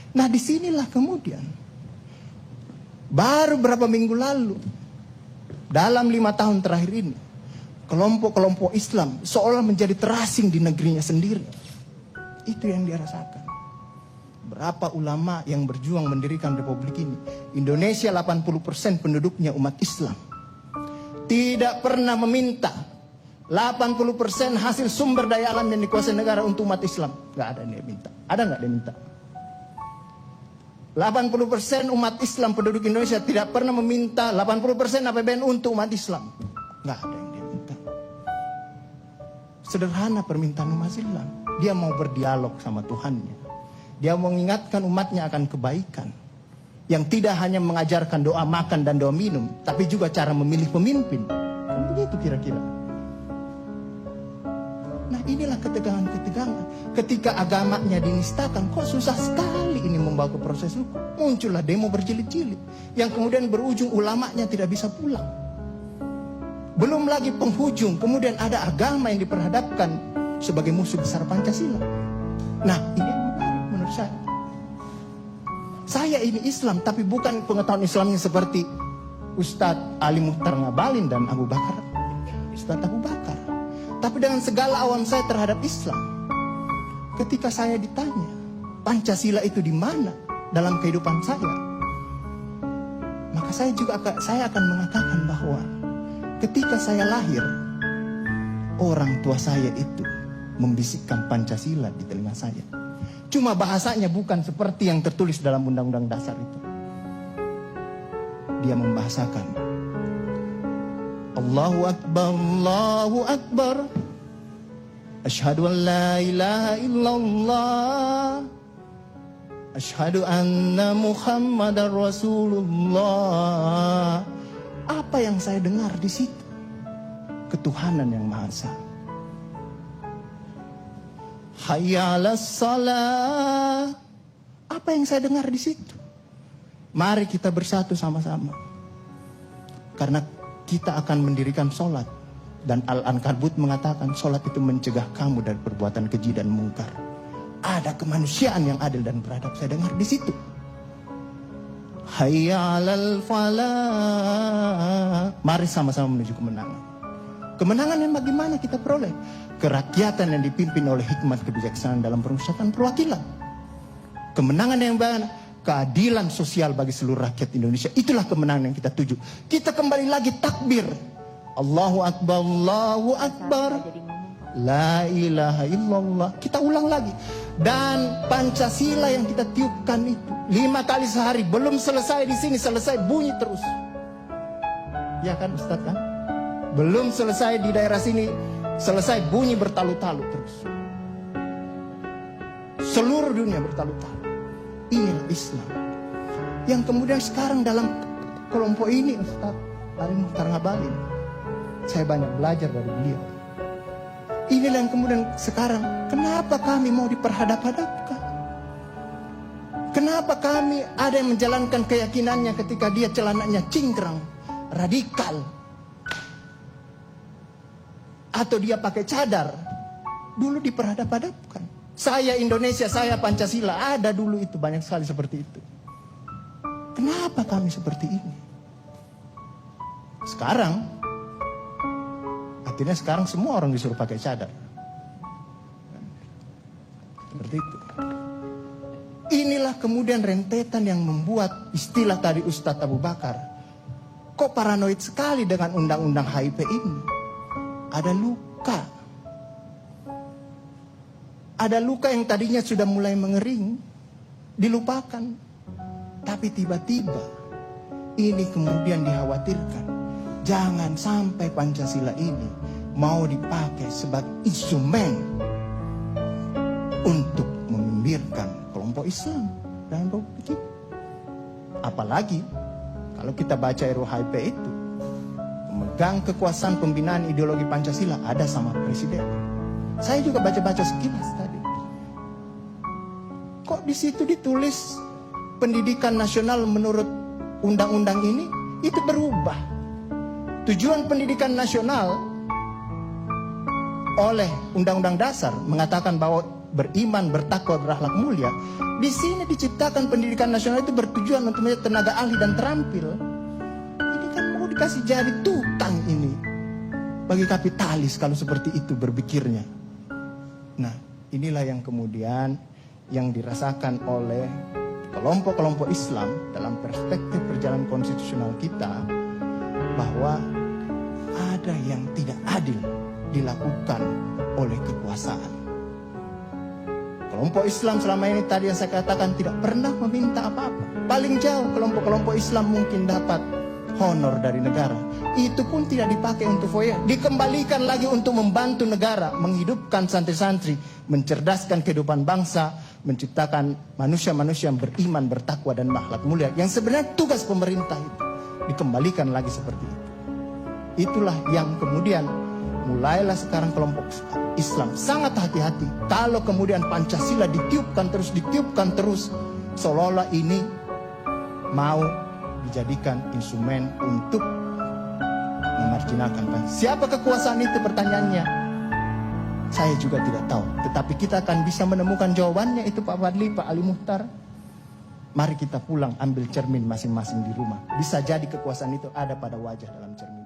Nah disinilah kemudian, baru berapa minggu lalu, dalam 5 tahun terakhir ini, kelompok-kelompok Islam seolah menjadi terasing di negerinya sendiri. Itu yang dia rasakan. Berapa ulama yang berjuang mendirikan republik ini. Indonesia 80% penduduknya umat Islam. Tidak pernah meminta 80% hasil sumber daya alam yang dikuasai negara untuk umat Islam. Gak ada yang dia minta. Ada gak dia minta? 80% umat Islam penduduk Indonesia tidak pernah meminta 80% APBN untuk umat Islam. Gak ada yang dia minta. Sederhana permintaan umat Islam. Dia mau berdialog sama Tuhannya. Dia mau mengingatkan umatnya akan kebaikan. Yang tidak hanya mengajarkan doa makan dan doa minum, tapi juga cara memilih pemimpin. Kan begitu kira-kira. Nah inilah ketegangan-ketegangan. Ketika agamanya dinistakan, kok susah sekali ini membawa ke proses hukum. Muncullah demo berjilid-jilid. Yang kemudian berujung ulamanya tidak bisa pulang. Belum lagi penghujung, kemudian ada agama yang diperhadapkan sebagai musuh besar Pancasila. Nah ini yang menarik menurut saya. Saya ini Islam, tapi bukan pengetahuan Islamnya seperti Ustadz Ali Mukhtar Ngabalin dan Abu Bakar, Ustadz Abu Bakar. Tapi dengan segala awam saya terhadap Islam. Ketika saya ditanya, Pancasila itu di mana dalam kehidupan saya? Maka saya akan mengatakan bahwa ketika saya lahir, orang tua saya itu membisikkan Pancasila di telinga saya. Cuma bahasanya bukan seperti yang tertulis dalam Undang-Undang Dasar itu. Dia membahasakan Allahu Akbar, Allahu Akbar, Asyhadu an la ilaha illallah, Asyhadu anna Muhammadar Rasulullah. Apa yang saya dengar di situ? Ketuhanan yang Maha Esa. Hayya 'alas shalah. Apa yang saya dengar di situ? Mari kita bersatu sama-sama. Karena kita akan mendirikan sholat. Dan Al-Ankabut mengatakan sholat itu mencegah kamu dari perbuatan keji dan mungkar. Ada kemanusiaan yang adil dan beradab. Saya dengar di situ. Hayya 'alal falah. Mari sama-sama menuju kemenangan. Kemenangan yang bagaimana kita peroleh? Kerakyatan yang dipimpin oleh hikmat kebijaksanaan dalam pemusatan perwakilan. Kemenangan yang bagaimana? Keadilan sosial bagi seluruh rakyat Indonesia. Itulah kemenangan yang kita tuju. Kita kembali lagi takbir. Allahu Akbar, Allahu Akbar, la ilaha illallah. Kita ulang lagi. Dan Pancasila yang kita tiupkan itu 5 kali sehari. Belum selesai di sini, selesai bunyi terus. Ya kan Ustaz kan? Belum selesai di daerah sini, selesai bunyi bertalu-talu terus. Seluruh dunia bertalu-talu. Inilah Islam. Yang kemudian sekarang dalam kelompok ini Ustaz Ali Mukhtar Ngabalin, saya banyak belajar dari beliau. Inilah yang kemudian sekarang, kenapa kami mau diperhadap-hadapkan? Kenapa kami ada yang menjalankan keyakinannya ketika dia celananya cingkrang, radikal, atau dia pakai cadar, dulu diperhadap-hadapkan. Saya Indonesia, saya Pancasila, ada dulu itu banyak sekali seperti itu. Kenapa kami seperti ini? Sekarang, artinya sekarang semua orang disuruh pakai cadar. Seperti itu. Inilah kemudian rentetan yang membuat istilah tadi Ustadz Abu Bakar, kok paranoid sekali dengan undang-undang HIP ini. Ada luka. Ada luka yang tadinya sudah mulai mengering, dilupakan. Tapi tiba-tiba ini kemudian dikhawatirkan. Jangan sampai Pancasila ini mau dipakai sebagai instrumen untuk membimbirkan kelompok Islam dalam republik ini. Apalagi kalau kita baca RUU itu, pemegang kekuasaan pembinaan ideologi Pancasila ada sama presiden. Saya juga baca-baca sekilas tadi. Kok di situ ditulis pendidikan nasional menurut undang-undang ini itu berubah. Tujuan pendidikan nasional oleh Undang-Undang Dasar mengatakan bahwa beriman, bertakwa, berakhlak mulia. Di sini diciptakan pendidikan nasional itu bertujuan untuk menjadi tenaga ahli dan terampil. Ini kan mau dikasih jadi tukang ini bagi kapitalis kalau seperti itu berpikirnya. Nah, inilah yang kemudian yang dirasakan oleh kelompok-kelompok Islam dalam perspektif perjalanan konstitusional kita, bahwa ada yang tidak adil dilakukan oleh kekuasaan. Kelompok Islam selama ini tadi yang saya katakan tidak pernah meminta apa-apa. Paling jauh kelompok-kelompok Islam mungkin dapat honor dari negara. Itu pun tidak dipakai untuk foya. Dikembalikan lagi untuk membantu negara, menghidupkan santri-santri, mencerdaskan kehidupan bangsa, menciptakan manusia-manusia yang beriman, bertakwa dan berakhlak mulia. Yang sebenarnya tugas pemerintah itu dikembalikan lagi seperti itu. Itulah yang kemudian mulailah sekarang kelompok Islam sangat hati-hati. Kalau kemudian Pancasila ditiupkan terus, seolah-olah ini mau dijadikan instrumen untuk memarginalkan bangsa. Siapa kekuasaan itu, pertanyaannya? Saya juga tidak tahu. Tetapi kita akan bisa menemukan jawabannya itu, Pak Fadli, Pak Ali Muhtar. Mari kita pulang ambil cermin masing-masing di rumah. Bisa jadi kekuasaan itu ada pada wajah dalam cermin.